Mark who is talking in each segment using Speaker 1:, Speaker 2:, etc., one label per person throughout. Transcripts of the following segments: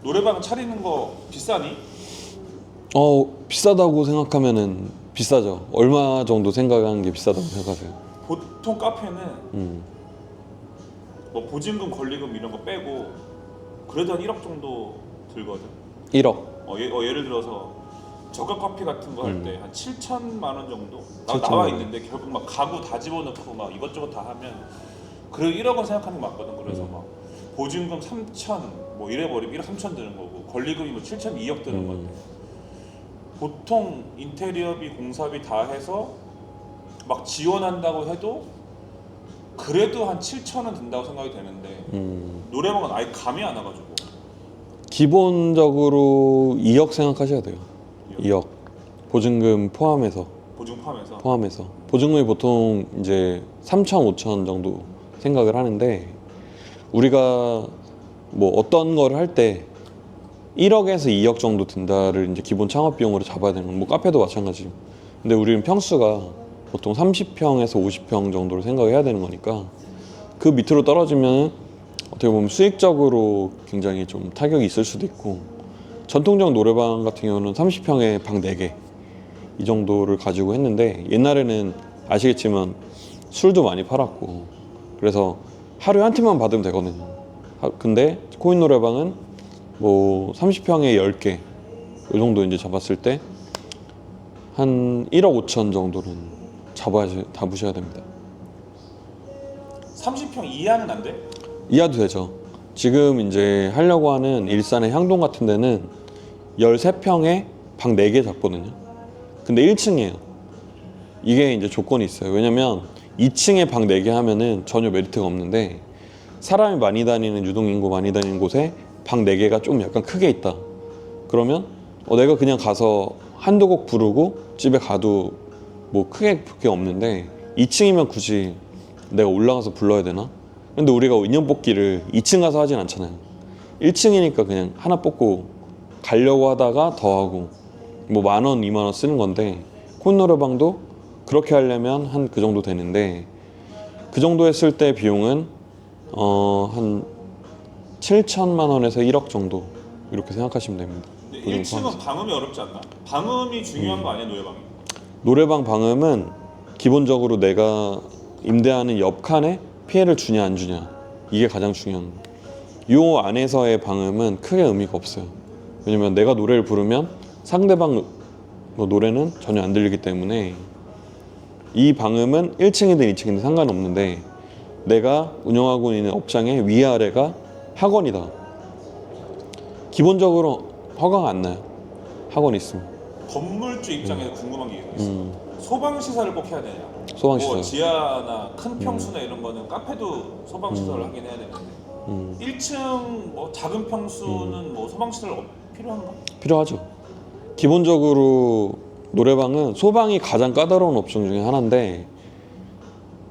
Speaker 1: 노래방 차리는 거 비싸니?
Speaker 2: 비싸다고 생각하면은 비싸죠. 얼마 정도 생각하는 게 비싸다고 생각하세요?
Speaker 1: 보통 카페는 뭐 보증금, 권리금 이런 거 빼고 그래도 한 1억 정도 들거든.
Speaker 2: 1억.
Speaker 1: 예를 들어서 저가 커피 같은 거 할 때 한 7천만 원 정도
Speaker 2: 7천만
Speaker 1: 나와
Speaker 2: 원.
Speaker 1: 있는데 결국 막 가구 다 집어넣고 막 이것저것 다 하면 그래도 1억 원 생각하는 게 맞거든. 그래서 막 보증금 3천 뭐 이래 버리면 1억 3천 드는 거고 권리금이 뭐 7천 2억 드는 건데 보통 인테리어비 공사비 다 해서 막 지원한다고 해도 그래도 한 7천 원 든다고 생각이 되는데 노래방은 아예 감이 안 와가지고
Speaker 2: 기본적으로 2억 생각하셔야 돼요. 2억. 보증금 포함해서.
Speaker 1: 보증 포함해서
Speaker 2: 보증금이 보통 이제 3천, 5천 정도 생각을 하는데 우리가 뭐 어떤 거를 할 때 1억에서 2억 정도 든다를 이제 기본 창업 비용으로 잡아야 되는 건 뭐 카페도 마찬가지. 근데 우리는 평수가 보통 30평에서 50평 정도로 생각을 해야 되는 거니까 그 밑으로 떨어지면 어떻게 보면 수익적으로 굉장히 좀 타격이 있을 수도 있고 전통적 노래방 같은 경우는 30평에 방 4개 이 정도를 가지고 했는데 옛날에는 아시겠지만 술도 많이 팔았고 그래서 하루에 한 팀만 받으면 되거든요. 근데 코인 노래방은 뭐 30평에 10개 이 정도 이제 잡았을 때 한 1억 5천 정도는 잡으셔야 됩니다.
Speaker 1: 30평 이하는 안 돼?
Speaker 2: 이해도 되죠. 지금 이제 하려고 하는 일산의 향동 같은 데는 13평에 방 4개 잡거든요. 근데 1층이에요. 이게 이제 조건이 있어요. 왜냐면 2층에 방 4개 하면은 전혀 메리트가 없는데 사람이 많이 다니는 유동인구 많이 다니는 곳에 방 4개가 좀 약간 크게 있다. 그러면 내가 그냥 가서 한두 곡 부르고 집에 가도 뭐 크게 그게 없는데 2층이면 굳이 내가 올라가서 불러야 되나? 근데 우리가 인연 뽑기를 2층 가서 하진 않잖아요. 1층이니까 그냥 하나 뽑고 가려고 하다가 더 하고 뭐 10,000원, 20,000원 쓰는 건데 코인 노래방도 그렇게 하려면 한 그 정도 되는데 그 정도 했을 때 비용은 한 7천만 원에서 1억 정도 이렇게 생각하시면 됩니다.
Speaker 1: 근데
Speaker 2: 보증금
Speaker 1: 1층은
Speaker 2: 포함해서.
Speaker 1: 방음이 어렵지 않나? 방음이 중요한 거 아니야 노래방이?
Speaker 2: 노래방 방음은 기본적으로 내가 임대하는 옆 칸에 피해를 주냐 안 주냐 이게 가장 중요한 거예요. 요 안에서의 방음은 크게 의미가 없어요. 왜냐면 내가 노래를 부르면 상대방 노래는 전혀 안 들리기 때문에 이 방음은 1층이든 2층이든 상관없는데 내가 운영하고 있는 업장의 위아래가 학원이다. 기본적으로 허가가 안 나요. 학원이 있으면.
Speaker 1: 건물주 입장에서 궁금한 게 있어. 소방시설을 꼭 해야 되냐?
Speaker 2: 소방시설.
Speaker 1: 뭐 지하나 큰 평수나 이런 거는 카페도 소방시설을 하긴 해야 되는데 1층 뭐 작은 평수는 뭐 소방시설 필요한가?
Speaker 2: 필요하죠. 기본적으로 노래방은 소방이 가장 까다로운 업종 중에 하나인데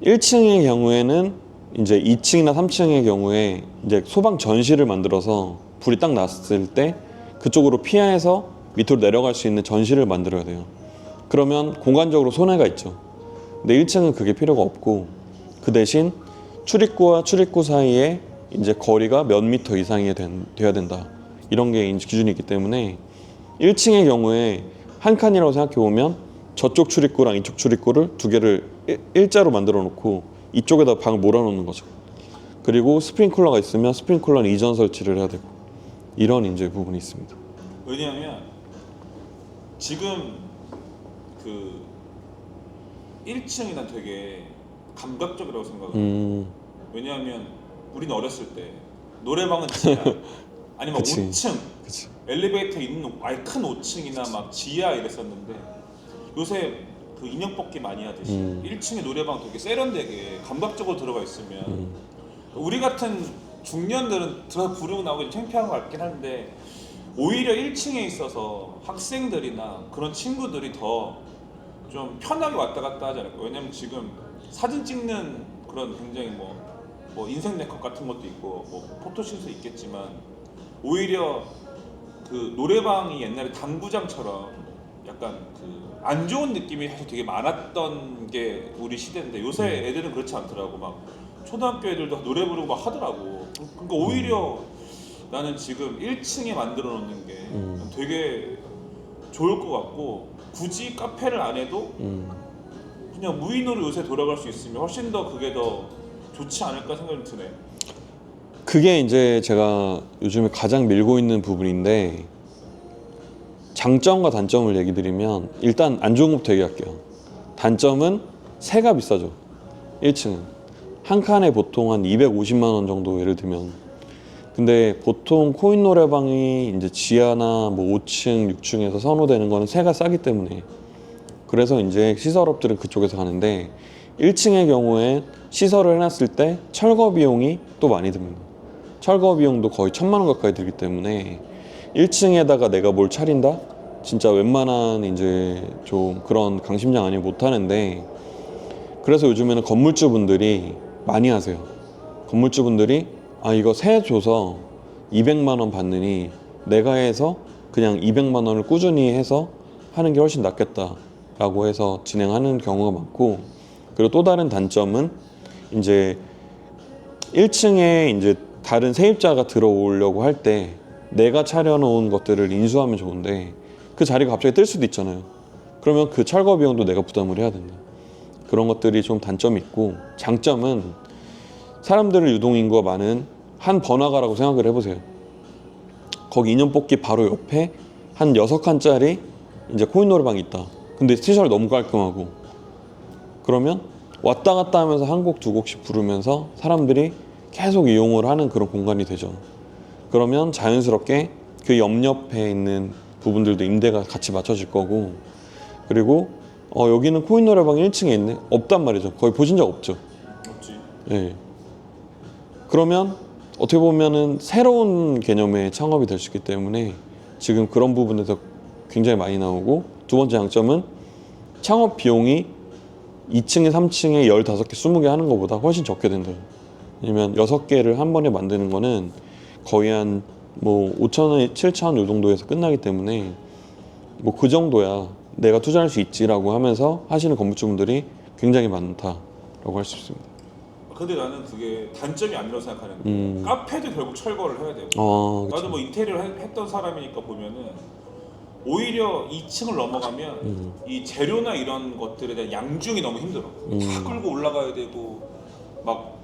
Speaker 2: 1층의 경우에는 이제 2층이나 3층의 경우에 이제 소방 전시를 만들어서 불이 딱 났을 때 그쪽으로 피해서 밑으로 내려갈 수 있는 전시를 만들어야 돼요. 그러면 공간적으로 손해가 있죠. 근데 1층은 그게 필요가 없고 그 대신 출입구와 출입구 사이에 이제 거리가 몇 미터 이상이 돼야 된다. 이런 게 이제 기준이 있기 때문에 1층의 경우에 한 칸이라고 생각해 보면 저쪽 출입구랑 이쪽 출입구를 두 개를 일자로 만들어 놓고 이쪽에다 방을 몰아 놓는 거죠. 그리고 스프링클러가 있으면 스프링클러는 이전 설치를 해야 되고 이런 이제 부분이 있습니다.
Speaker 1: 왜냐하면 지금 그 1층이 난 되게 감각적이라고 생각해요. 왜냐하면 우리는 어렸을 때 노래방은 지하 아니면
Speaker 2: 그치.
Speaker 1: 5층
Speaker 2: 그치.
Speaker 1: 엘리베이터 있는 아예 큰 5층이나 막 지하 이랬었는데 요새 그 인형 뽑기 많이 하듯이 1층에 노래방 되게 세련되게 감각적으로 들어가 있으면 우리 같은 중년들은 들어 부르고 나오기 창피한 것 같긴 한데 오히려 1층에 있어서 학생들이나 그런 친구들이 더 좀 편하게 왔다 갔다 하지 않을까. 왜냐면 지금 사진 찍는 그런 굉장히 뭐 인생 네컷 같은 것도 있고 뭐 포토신도 있겠지만 오히려 그 노래방이 옛날에 당구장처럼 약간 그 안 좋은 느낌이 사실 되게 많았던 게 우리 시대인데 요새 애들은 그렇지 않더라고. 막 초등학교 애들도 노래 부르고 막 하더라고. 그러니까 오히려 나는 지금 1층에 만들어 놓는 게 되게 좋을 것 같고 굳이 카페를 안 해도 그냥 무인으로 요새 돌아갈 수 있으면 훨씬 더 그게 더 좋지 않을까 생각이 드네.
Speaker 2: 그게 이제 제가 요즘에 가장 밀고 있는 부분인데, 장점과 단점을 얘기 드리면 일단 안 좋은 것부터 얘기할게요. 단점은 세가 비싸죠. 1층은 한 칸에 보통 한 250만 원 정도, 예를 들면. 근데 보통 코인 노래방이 이제 지하나 뭐 5층, 6층에서 선호되는 거는 세가 싸기 때문에, 그래서 이제 시설업들은 그쪽에서 가는데, 1층의 경우에 시설을 해놨을 때 철거 비용이 또 많이 듭니다. 철거 비용도 거의 1,000만 원 가까이 들기 때문에 1층에다가 내가 뭘 차린다? 진짜 웬만한 이제 좀 그런 강심장 아니면 못 하는데, 그래서 요즘에는 건물주분들이 많이 하세요. 건물주분들이 이거 세 줘서 200만 원 받느니 내가 해서 그냥 200만 원을 꾸준히 해서 하는 게 훨씬 낫겠다라고 해서 진행하는 경우가 많고, 그리고 또 다른 단점은 이제 1층에 이제 다른 세입자가 들어오려고 할 때 내가 차려놓은 것들을 인수하면 좋은데 그 자리가 갑자기 뜰 수도 있잖아요. 그러면 그 철거 비용도 내가 부담을 해야 된다. 그런 것들이 좀 단점이 있고, 장점은 사람들을 유동인구가 많은 한 번화가라고 생각을 해보세요. 거기 인형 뽑기 바로 옆에 한 6칸짜리 이제 코인 노래방이 있다. 근데 시설 너무 깔끔하고, 그러면 왔다 갔다 하면서 한 곡 두 곡씩 부르면서 사람들이 계속 이용을 하는 그런 공간이 되죠. 그러면 자연스럽게 그 옆옆에 있는 부분들도 임대가 같이 맞춰질 거고, 그리고 여기는 코인 노래방 1층에 있네? 없단 말이죠. 거의 보신 적 없죠.
Speaker 1: 없지.
Speaker 2: 예. 그러면 어떻게 보면은 새로운 개념의 창업이 될 수 있기 때문에 지금 그런 부분에서 굉장히 많이 나오고, 두 번째 장점은 창업 비용이 2층에 3층에 15개, 20개 하는 것보다 훨씬 적게 된다. 왜냐면 6개를 한 번에 만드는 거는 거의 한 뭐 5,000원, 7,000원 요 정도에서 끝나기 때문에 뭐 그 정도야 내가 투자할 수 있지라고 하면서 하시는 건물주분들이 굉장히 많다라고 할 수 있습니다.
Speaker 1: 근데 나는 그게 단점이 아니라고 생각하는데 카페도 결국 철거를 해야 되고
Speaker 2: 그쵸.
Speaker 1: 나도 뭐 인테리어를 했던 사람이니까 보면은 오히려 2층을 넘어가면 이 재료나 이런 것들에 대한 양중이 너무 힘들어. 다 끌고 올라가야 되고 막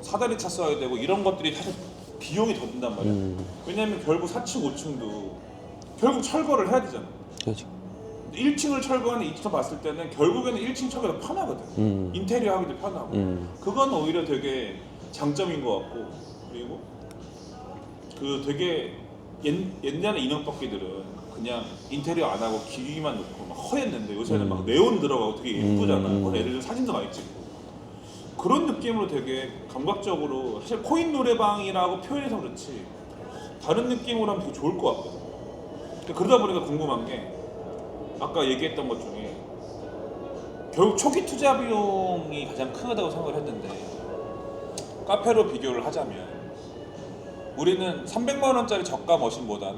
Speaker 1: 사다리 차 써야 되고 이런 것들이 사실 비용이 더 든단 말이야. 왜냐면 결국 4층, 5층도 결국 철거를 해야 되잖아.
Speaker 2: 그렇죠.
Speaker 1: 1층을 철거하는 2층 봤을 때는 결국에는 1층 철거가 더 편하거든. 인테리어 하기도 편하고. 그건 오히려 되게 장점인 것 같고, 그리고 그 되게 옛날에 인형 뽑기들은 그냥 인테리어 안 하고 기기만 놓고 막 허했는데 요새는 막 네온 들어가고 되게 예쁘잖아. 그런 애들 사진도 많이 찍고. 그런 느낌으로 되게 감각적으로, 사실 코인 노래방이라고 표현해서 그렇지 다른 느낌으로 하면 되게 좋을 것 같거든. 그러다 보니까 궁금한 게 아까 얘기했던 것 중에 결국 초기 투자 비용이 가장 크다고 생각을 했는데, 카페로 비교를 하자면 우리는 300만 원짜리 저가 머신보다는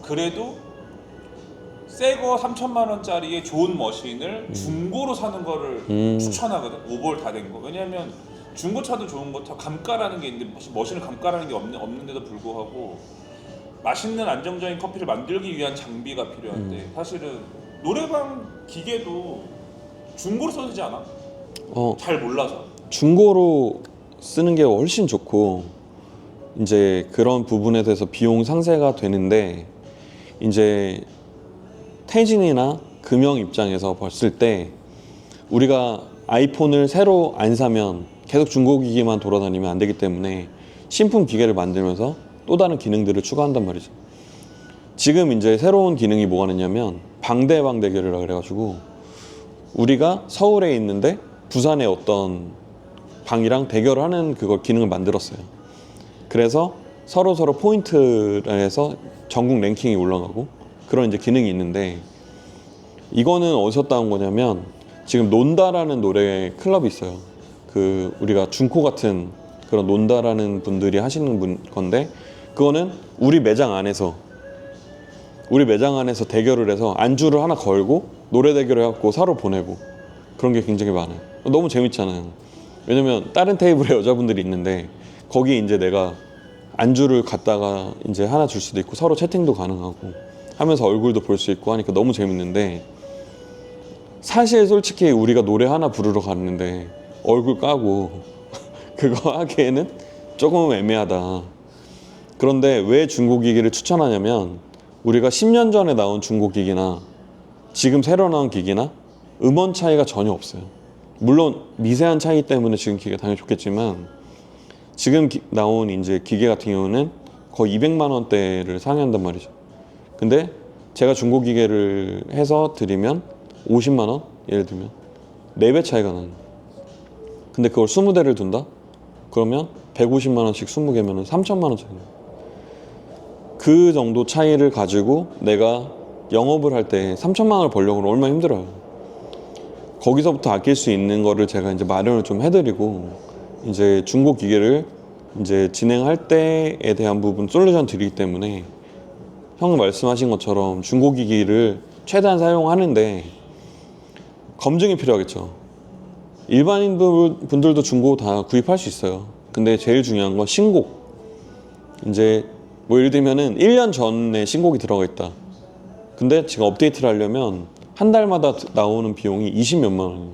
Speaker 1: 그래도 새거 3천만 원짜리의 좋은 머신을 중고로 사는 거를 추천하거든. 5벌 다 된 거. 왜냐면 중고차도 좋은 거 다 감가라는 게 있는데 머신을 감가라는 게 없는데도 불구하고 맛있는 안정적인 커피를 만들기 위한 장비가 필요한데 사실은 노래방 기계도 중고로 써도 되지 않아? 잘 몰라서.
Speaker 2: 중고로 쓰는 게 훨씬 좋고, 이제 그런 부분에 대해서 비용 상세가 되는데, 이제 태진이나 금형 입장에서 봤을 때 우리가 아이폰을 새로 안 사면 계속 중고기기만 돌아다니면 안 되기 때문에 신품 기계를 만들면서 또 다른 기능들을 추가한단 말이죠. 지금 이제 새로운 기능이 뭐가 있냐면 방대방 대결이라 그래가지고, 우리가 서울에 있는데 부산의 어떤 방이랑 대결을 하는 그걸 기능을 만들었어요. 그래서 서로 포인트를 해서 전국 랭킹이 올라가고 그런 이제 기능이 있는데, 이거는 어디서 따온 거냐면 지금 논다라는 노래 클럽이 있어요. 그 우리가 중코 같은 그런 논다라는 분들이 하시는 건데, 그거는 우리 매장 안에서 대결을 해서 안주를 하나 걸고 노래 대결을 해갖고 사러 보내고 그런 게 굉장히 많아요. 너무 재밌잖아요. 왜냐면 다른 테이블에 여자분들이 있는데 거기 이제 내가 안주를 갖다가 이제 하나 줄 수도 있고 서로 채팅도 가능하고 하면서 얼굴도 볼 수 있고 하니까 너무 재밌는데, 사실 솔직히 우리가 노래 하나 부르러 갔는데 얼굴 까고 그거 하기에는 조금 애매하다. 그런데 왜 중고기기를 추천하냐면, 우리가 10년 전에 나온 중고기기나 지금 새로 나온 기기나 음원 차이가 전혀 없어요. 물론 미세한 차이 때문에 지금 기계가 당연히 좋겠지만, 지금 나온 이제 기계 같은 경우는 거의 200만 원대를 상회한단 말이죠. 근데 제가 중고기계를 해서 드리면 50만 원? 예를 들면 4배 차이가 나는. 근데 그걸 20대를 둔다? 그러면 150만 원씩 20개면 3천만 원 차이. 그 정도 차이를 가지고 내가 영업을 할 때 3천만 원을 벌려고 하면 얼마나 힘들어요. 거기서부터 아낄 수 있는 거를 제가 이제 마련을 좀 해드리고, 이제 중고 기계를 이제 진행할 때에 대한 부분 솔루션 드리기 때문에, 형 말씀하신 것처럼 중고 기기를 최대한 사용하는데 검증이 필요하겠죠. 일반인 분들도 중고 다 구입할 수 있어요. 근데 제일 중요한 건 신곡. 이제 뭐 예를 들면은 1년 전에 신곡이 들어가 있다. 근데 지금 업데이트를 하려면 한 달마다 나오는 비용이 20몇만 원이에요.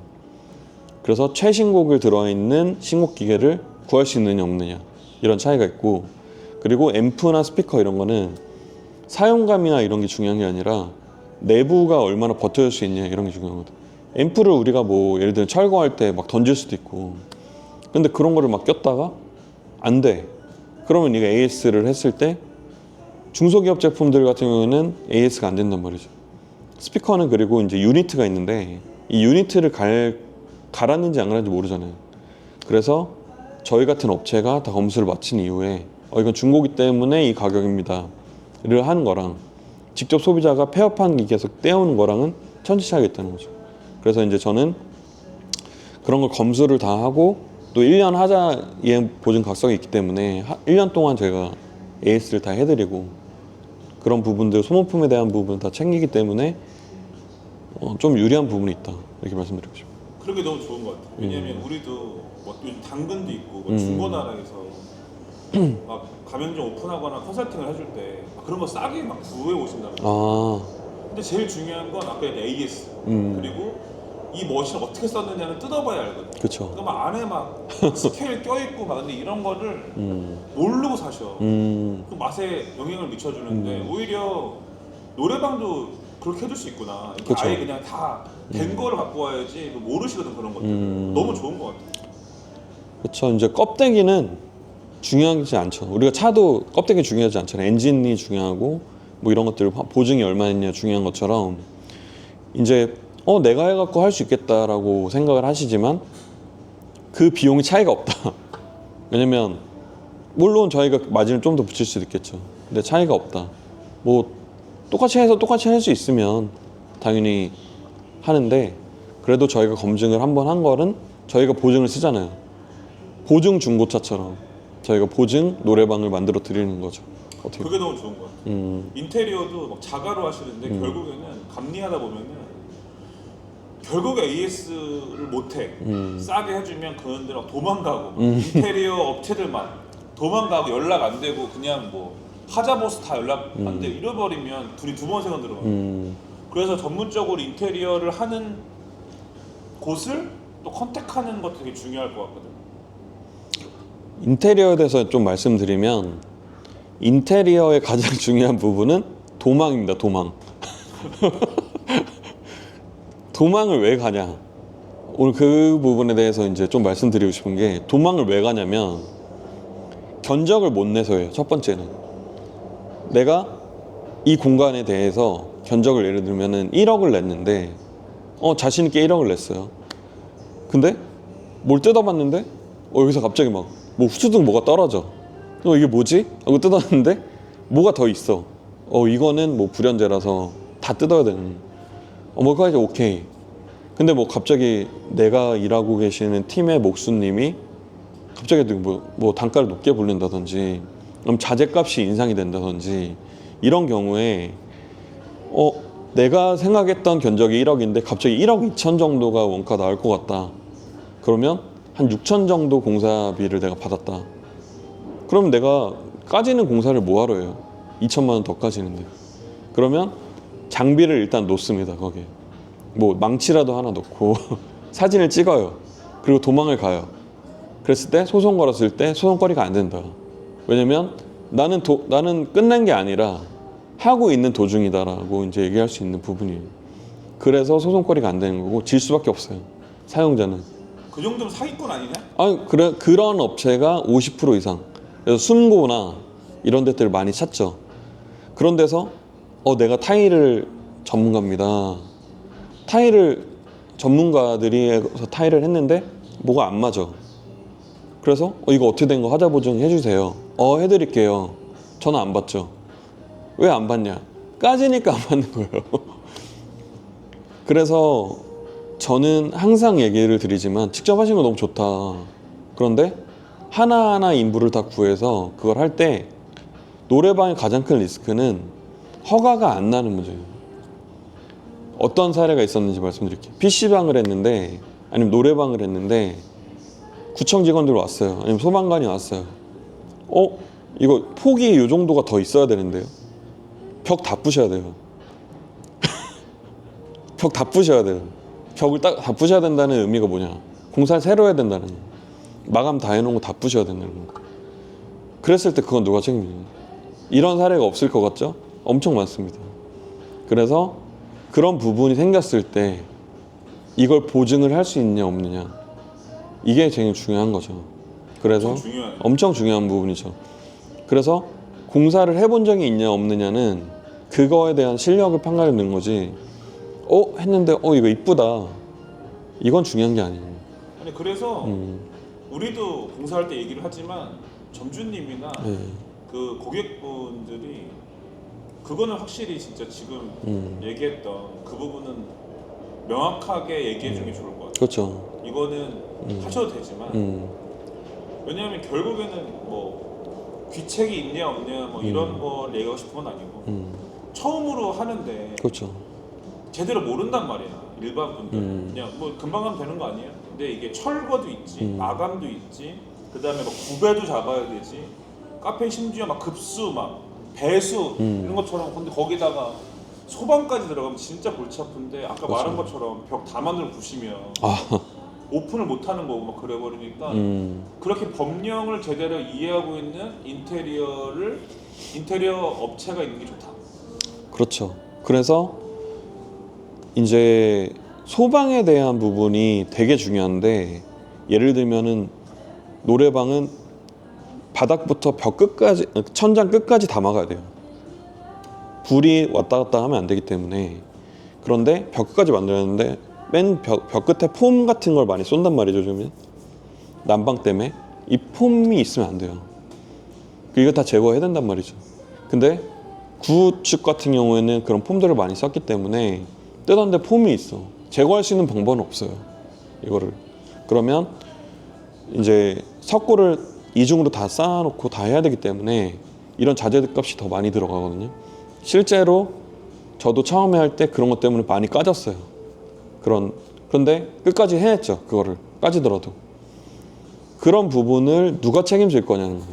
Speaker 2: 그래서 최신곡을 들어있는 신곡 기계를 구할 수 있느냐 없느냐, 이런 차이가 있고, 그리고 앰프나 스피커 이런 거는 사용감이나 이런 게 중요한 게 아니라 내부가 얼마나 버텨줄 수 있냐, 이런 게 중요하거든. 앰프를 우리가 뭐 예를 들어 철거할 때 막 던질 수도 있고, 근데 그런 거를 막 꼈다가 안 돼. 그러면 네가 AS를 했을 때 중소기업 제품들 같은 경우는 AS가 안 된단 말이죠. 스피커는 그리고 이제 유니트가 있는데, 이 유니트를 갈았는지 안 갈았는지 모르잖아요. 그래서 저희 같은 업체가 다 검수를 마친 이후에 이건 중고기 때문에 이 가격입니다 를 하는 거랑, 직접 소비자가 폐업한 기계에서 떼어오는 거랑은 천지 차이가 있다는 거죠. 그래서 이제 저는 그런 걸 검수를 다 하고, 또 1년 하자 예 보증 각성이 있기 때문에 1년 동안 제가 AS를 다 해드리고, 그런 부분들, 소모품에 대한 부분 다 챙기기 때문에 좀 유리한 부분이 있다, 이렇게 말씀드리고 싶어요.
Speaker 1: 그런 게 너무 좋은 것 같아요. 왜냐면 우리도 뭐 요즘 당근도 있고 뭐 중고나라에서 막 가맹점 오픈하거나 컨설팅을 해줄 때 그런 거 싸게 막 구해 오신다는 거예요.
Speaker 2: 아,
Speaker 1: 근데 제일 중요한 건 아까 얘기한 AS 그리고 이 머신을 어떻게 썼느냐는 뜯어봐야 알거든.
Speaker 2: 그쵸.
Speaker 1: 그러면 안에 막 스케일 껴있고 막, 근데 이런 거를 모르고 사셔. 그 맛에 영향을 미쳐주는데 오히려 노래방도 그렇게 해줄 수 있구나. 이렇게
Speaker 2: 그쵸.
Speaker 1: 아예 그냥 다 된 거를 갖고 와야지 모르시거든, 그런 것들. 너무 좋은 것 같아.
Speaker 2: 그쵸. 이제 껍데기는 중요하지 않죠. 우리가 차도 껍데기 중요하지 않잖아요. 엔진이 중요하고 뭐 이런 것들 보증이 얼마냐 중요한 것처럼, 이제 내가 해갖고 할 수 있겠다라고 생각을 하시지만 그 비용이 차이가 없다. 왜냐면 물론 저희가 마진을 좀 더 붙일 수도 있겠죠. 근데 차이가 없다. 뭐 똑같이 해서 똑같이 할 수 있으면 당연히 하는데, 그래도 저희가 검증을 한번 한 거는 저희가 보증을 쓰잖아요. 보증 중고차처럼 저희가 보증 노래방을 만들어 드리는 거죠. 어떻게?
Speaker 1: 그게 너무 좋은 것 같아. 인테리어도 막 자가로 하시는데 결국에는 감리하다 보면은 결국에 AS를 못해. 싸게 해주면 그런데 막 도망가고 인테리어 업체들만 도망가고 연락 안 되고 그냥 뭐 하자보스 다 연락 안 되고 잃어버리면 둘이 두 번 세 번 들어가. 그래서 전문적으로 인테리어를 하는 곳을 또 컨택하는 것도 되게 중요할 것 같거든.
Speaker 2: 인테리어에 대해서 좀 말씀드리면, 인테리어의 가장 중요한 부분은 도망입니다. 도망. 도망을 왜 가냐? 오늘 그 부분에 대해서 이제 좀 말씀드리고 싶은 게, 도망을 왜 가냐면 견적을 못 내서예요. 첫 번째는 내가 이 공간에 대해서 견적을 예를 들면은 1억을 냈는데 자신 있게 1억을 냈어요. 근데 뭘 뜯어봤는데 여기서 갑자기 막 뭐 후추등 뭐가 떨어져. 이게 뭐지? 하고 뜯었는데 뭐가 더 있어. 이거는 뭐 불연제라서 다 뜯어야 되는. 뭐까지 오케이. 근데 뭐 갑자기 내가 일하고 계시는 팀의 목수님이 갑자기 뭐 단가를 높게 부른다든지, 그럼 자재값이 인상이 된다든지, 이런 경우에 내가 생각했던 견적이 1억인데 갑자기 1억 2천 정도가 원가 나올 것 같다. 그러면 한 6천 정도 공사비를 내가 받았다. 그러면 내가 까지는 공사를 뭐하러 해요? 2천만 원 더 까지는데. 그러면 장비를 일단 놓습니다. 거기에 뭐 망치라도 하나 놓고 사진을 찍어요. 그리고 도망을 가요. 그랬을 때 소송 걸었을 때 소송거리가 안 된다. 왜냐면 나는 끝난 게 아니라 하고 있는 도중이다라고 이제 얘기할 수 있는 부분이에요. 그래서 소송거리가 안 되는 거고 질 수밖에 없어요. 사용자는.
Speaker 1: 그 정도면 사기꾼 아니냐?
Speaker 2: 아니 그런 업체가 50% 이상. 그래서 숨고나 이런 데들 많이 찾죠. 그런 데서 내가 타일을 전문가입니다. 타일을 전문가들이 타일을 했는데 뭐가 안 맞아. 그래서 이거 어떻게 된 거 하자 보증 해주세요. 해드릴게요. 전화 안 받죠. 왜 안 받냐? 까지니까 안 받는 거예요. 그래서 저는 항상 얘기를 드리지만 직접 하시는 거 너무 좋다. 그런데 하나하나 인부를 다 구해서 그걸 할 때 노래방의 가장 큰 리스크는 허가가 안 나는 문제예요. 어떤 사례가 있었는지 말씀드릴게요. PC방을 했는데 아니면 노래방을 했는데 구청 직원들 왔어요. 아니면 소방관이 왔어요. 이거 폭이 이 정도가 더 있어야 되는데요. 벽 다 부셔야 돼요. 벽 다 부셔야 돼요. 벽을 다 부셔야 된다는 의미가 뭐냐? 공사를 새로 해야 된다는 거예요. 마감 다 해놓은 거 다 부셔야 된다는 거. 그랬을 때 그건 누가 책임지냐? 이런 사례가 없을 것 같죠? 엄청 많습니다. 그래서 그런 부분이 생겼을 때 이걸 보증을 할 수 있냐 없느냐 이게 제일 중요한 거죠. 그래서 엄청 중요한 부분이죠. 그래서 공사를 해본 적이 있냐 없느냐는 그거에 대한 실력을 판가르는 거지. 했는데 이거 이쁘다. 이건 중요한 게 아니에요.
Speaker 1: 아니 그래서 우리도 공사할 때 얘기를 하지만 점주님이나 그 고객분들이 그거는 확실히 진짜 지금 얘기했던 그 부분은 명확하게 얘기해 주는 게 좋을 것 같아요.
Speaker 2: 그렇죠.
Speaker 1: 이거는 하셔도 되지만 왜냐하면 결국에는 뭐 귀책이 있냐 없냐 뭐 이런 걸 얘기하고 싶은 건 아니고 처음으로 하는데
Speaker 2: 그렇죠.
Speaker 1: 제대로 모른단 말이야 일반 분들 그냥 뭐 금방 하면 되는 거 아니에요? 근데 이게 철거도 있지 마감도 있지 그 다음에 막 구배도 잡아야 되지 카페 심지어 막 급수 막 배수 이런 것처럼 근데 거기다가 소방까지 들어가면 진짜 골치 아픈데 아까
Speaker 2: 그렇죠.
Speaker 1: 말한 것처럼 벽 다 만들어 부시면 오픈을 못 하는 거고 막 그래 버리니까 그렇게 법령을 제대로 이해하고 있는 인테리어 업체가 있는 게 좋다.
Speaker 2: 그렇죠. 그래서 이제 소방에 대한 부분이 되게 중요한데 예를 들면은 노래방은 바닥부터 벽 끝까지 천장 끝까지 다 막아야 돼요. 불이 왔다 갔다 하면 안 되기 때문에. 그런데 벽 끝까지 만들었는데 맨 벽 끝에 폼 같은 걸 많이 쏜단 말이죠. 요즘에 난방 때문에 이 폼이 있으면 안 돼요. 이거 다 제거해야 된단 말이죠. 근데 구축 같은 경우에는 그런 폼들을 많이 썼기 때문에 뜨던데 폼이 있어. 제거할 수 있는 방법은 없어요. 이거를. 그러면 이제 석고를 이중으로 다 쌓아놓고 다 해야 되기 때문에 이런 자재값이 더 많이 들어가거든요. 실제로 저도 처음에 할 때 그런 것 때문에 많이 까졌어요. 그런데 끝까지 해냈죠. 그거를 까지더라도. 그런 부분을 누가 책임질 거냐는 거예요.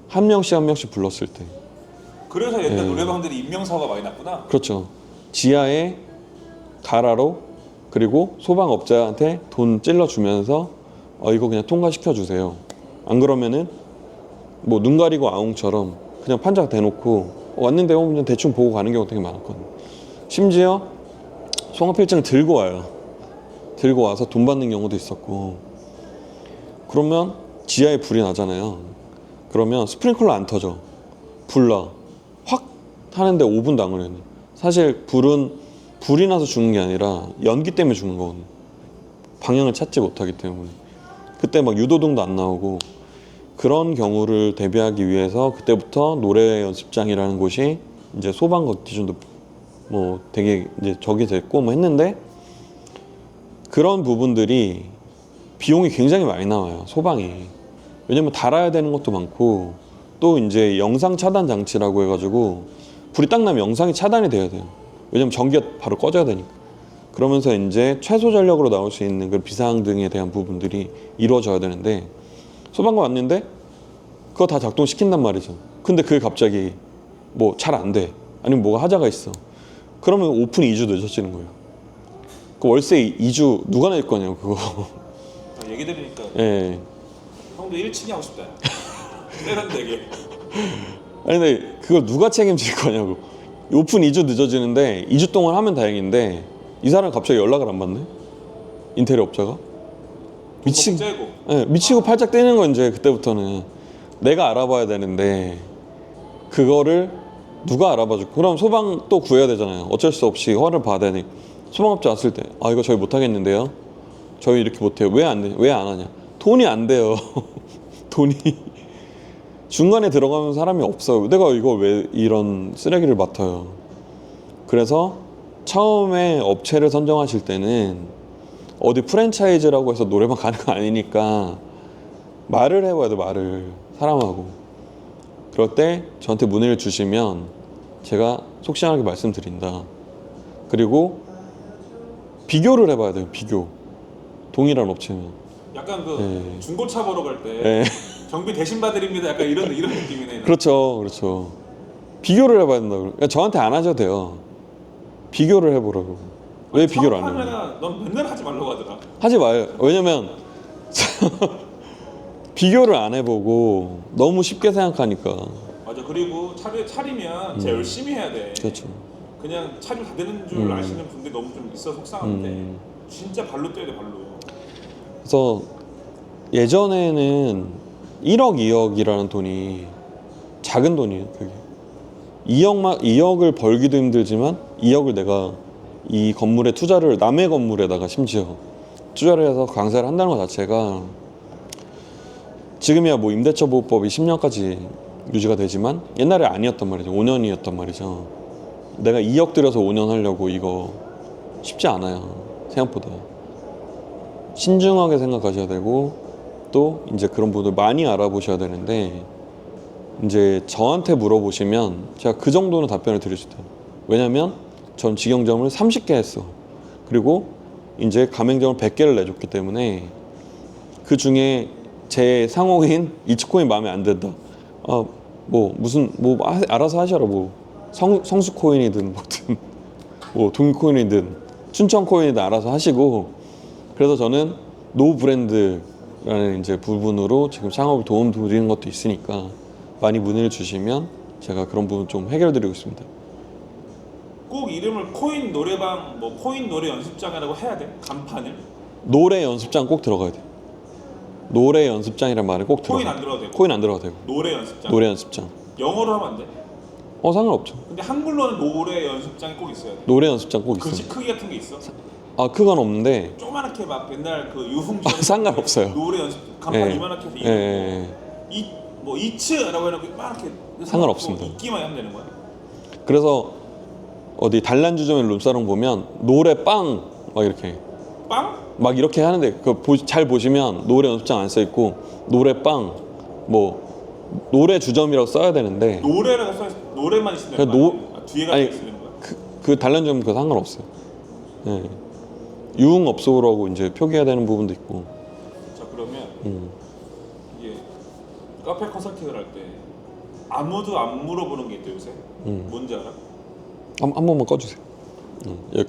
Speaker 2: 한 명씩 불렀을 때.
Speaker 1: 그래서 옛날 노래방들이 인명사고가 많이 났구나.
Speaker 2: 그렇죠. 지하에 가라로 그리고 소방업자한테 돈 찔러주면서 이거 그냥 통과시켜 주세요. 안 그러면은 뭐 눈 가리고 아웅처럼 그냥 판자 대놓고 왔는데 그냥 대충 보고 가는 경우가 되게 많았거든요. 심지어 송화필증을 들고 와요. 들고 와서 돈 받는 경우도 있었고. 그러면 지하에 불이 나잖아요. 그러면 스프링클러 안 터져. 불나. 확 하는데 5분도 안 걸려요. 사실 불이 나서 죽는 게 아니라 연기 때문에 죽는 거거든요. 방향을 찾지 못하기 때문에. 그때 막 유도등도 안 나오고 그런 경우를 대비하기 위해서 그때부터 노래 연습장이라는 곳이 이제 소방 기준도 뭐 되게 이제 적이 됐고 뭐 했는데 그런 부분들이 비용이 굉장히 많이 나와요. 소방이. 왜냐면 달아야 되는 것도 많고 또 이제 영상 차단 장치라고 해가지고 불이 딱 나면 영상이 차단이 돼야 돼요. 왜냐면 전기가 바로 꺼져야 되니까. 그러면서 이제 최소 전력으로 나올 수 있는 그 비상 등에 대한 부분들이 이루어져야 되는데 소방관 왔는데 그거 다 작동시킨단 말이죠. 근데 그게 갑자기 뭐 잘 안 돼. 아니면 뭐가 하자가 있어. 그러면 오픈이 2주 늦어지는 거예요. 그 월세 2주 누가 낼 거냐고 그거.
Speaker 1: 아, 얘기 들으니까
Speaker 2: 예.
Speaker 1: 형도 1층이 하고 싶다. 세련되게.
Speaker 2: 아니 근데 그걸 누가 책임질 거냐고. 오픈 2주 늦어지는데 2주 동안 하면 다행인데 이 사람 갑자기 연락을 안 받네. 인테리어 업자가. 미치고, 예, 미치고 팔짝 뛰는 건 이제 그때부터는 내가 알아봐야 되는데 그거를 누가 알아봐줄까? 그럼 소방 또 구해야 되잖아요. 어쩔 수 없이 허가를 받아야 되니 소방업자 왔을 때 아 이거 저희 못하겠는데요. 저희 이렇게 못해요. 왜 안 돼? 왜 안 하냐? 돈이 안 돼요. 돈이 중간에 들어가면 사람이 없어요. 내가 이거 왜 이런 쓰레기를 맡아요. 그래서 처음에 업체를 선정하실 때는 어디 프랜차이즈라고 해서 노래방 가는 거 아니니까 말을 해봐야 돼. 말을 사람하고. 그럴 때 저한테 문의를 주시면 제가 속 시원하게 말씀드린다. 그리고 비교를 해봐야 돼요. 비교. 동일한 업체면.
Speaker 1: 약간 그
Speaker 2: 네.
Speaker 1: 중고차 보러 갈 때
Speaker 2: 네.
Speaker 1: 경비 대신 봐드립니다. 약간 이런 느낌이네.
Speaker 2: 그렇죠. 그렇죠. 비교를 해봐야 된다고. 그러니까 저한테 안 하셔도 돼요. 비교를 해보라고. 왜 비교를 안 해요?
Speaker 1: 하면은 넌 맨날 하지 말라고 하더라.
Speaker 2: 하지 마요. 왜냐면 비교를 안 해보고 너무 쉽게 생각하니까.
Speaker 1: 맞아. 그리고 차를 차리면 진짜 열심히 해야 돼.
Speaker 2: 그렇죠.
Speaker 1: 그냥 차를 다 되는 줄 아시는 분들이 너무 좀 있어 속상한데 진짜 발로 뛰어야 돼 발로.
Speaker 2: 그래서 예전에는 1억, 2억이라는 돈이 작은 돈이에요. 그게 2억을 벌기도 힘들지만 2억을 내가 이 건물에 투자를 남의 건물에다가 심지어 투자를 해서 강사를 한다는 것 자체가 지금이야 뭐 임대차 보호법이 10년까지 유지가 되지만 옛날에 아니었단 말이죠. 5년이었단 말이죠. 내가 2억 들여서 5년 하려고 이거 쉽지 않아요. 생각보다 신중하게 생각하셔야 되고 또 이제 그런 분들 많이 알아보셔야 되는데 이제 저한테 물어보시면 제가 그 정도는 답변을 드릴 수 있어요. 왜냐면 전 직영점을 30개 했어. 그리고 이제 가맹점을 100개를 내줬기 때문에 그 중에 제 상호인 이츠코인 마음에 안 든다. 아, 뭐 무슨 뭐 알아서 하셔라. 뭐 성수 코인이든 뭐든 뭐 동일 코인이든 춘천 코인이든 알아서 하시고. 그래서 저는 노 브랜드라는 이제 부분으로 지금 창업을 도움 드리는 것도 있으니까 많이 문의를 주시면 제가 그런 부분 좀 해결드리고 있습니다.
Speaker 1: 꼭 이름을 코인 노래방 뭐 코인 노래 연습장이라고 해야 돼? 간판을?
Speaker 2: 노래 연습장 꼭 들어가야 돼. 노래 연습장이란 말을 꼭 들어가.
Speaker 1: 코인 안 들어가도 되고.
Speaker 2: 코인 안 들어가도 되고.
Speaker 1: 노래 연습장.
Speaker 2: 노래 연습장.
Speaker 1: 영어로 하면 안 돼?
Speaker 2: 상관없죠.
Speaker 1: 근데 한글로는 노래 연습장이 꼭 있어야 돼.
Speaker 2: 노래 연습장 꼭 있어.
Speaker 1: 글씨 크기 같은 게 있어?
Speaker 2: 그건 없는데
Speaker 1: 조그맣게 막 옛날 그 유흥지
Speaker 2: 상관없어요.
Speaker 1: 노래 연습 간판
Speaker 2: 예.
Speaker 1: 이만하게 해서
Speaker 2: 예.
Speaker 1: 뭐 이츠라고 해놓고 이만하게
Speaker 2: 상관없습니다.
Speaker 1: 있기만 하면 되는 거야.
Speaker 2: 그래서 어디 단란주점의 룸사롱 보면 노래 빵 막 이렇게
Speaker 1: 빵?
Speaker 2: 막 이렇게 하는데 잘 보시면 노래 연습장 안 써 있고 노래 빵 뭐 노래 주점이라고 써야 되는데
Speaker 1: 노래라고 써 노래만 있으면
Speaker 2: 그냥
Speaker 1: 뒤에가
Speaker 2: 아니,
Speaker 1: 있으면 거야.
Speaker 2: 그 단란주점 그 상관없어요. 예. 유흥업소라고 이제 표기해야 되는 부분도 있고.
Speaker 1: 자 그러면 이게 카페 컨설팅을 할 때 아무도 안 물어보는 게 있대 요새. 뭔지 알아?
Speaker 2: 한 번만 꺼주세요. 여기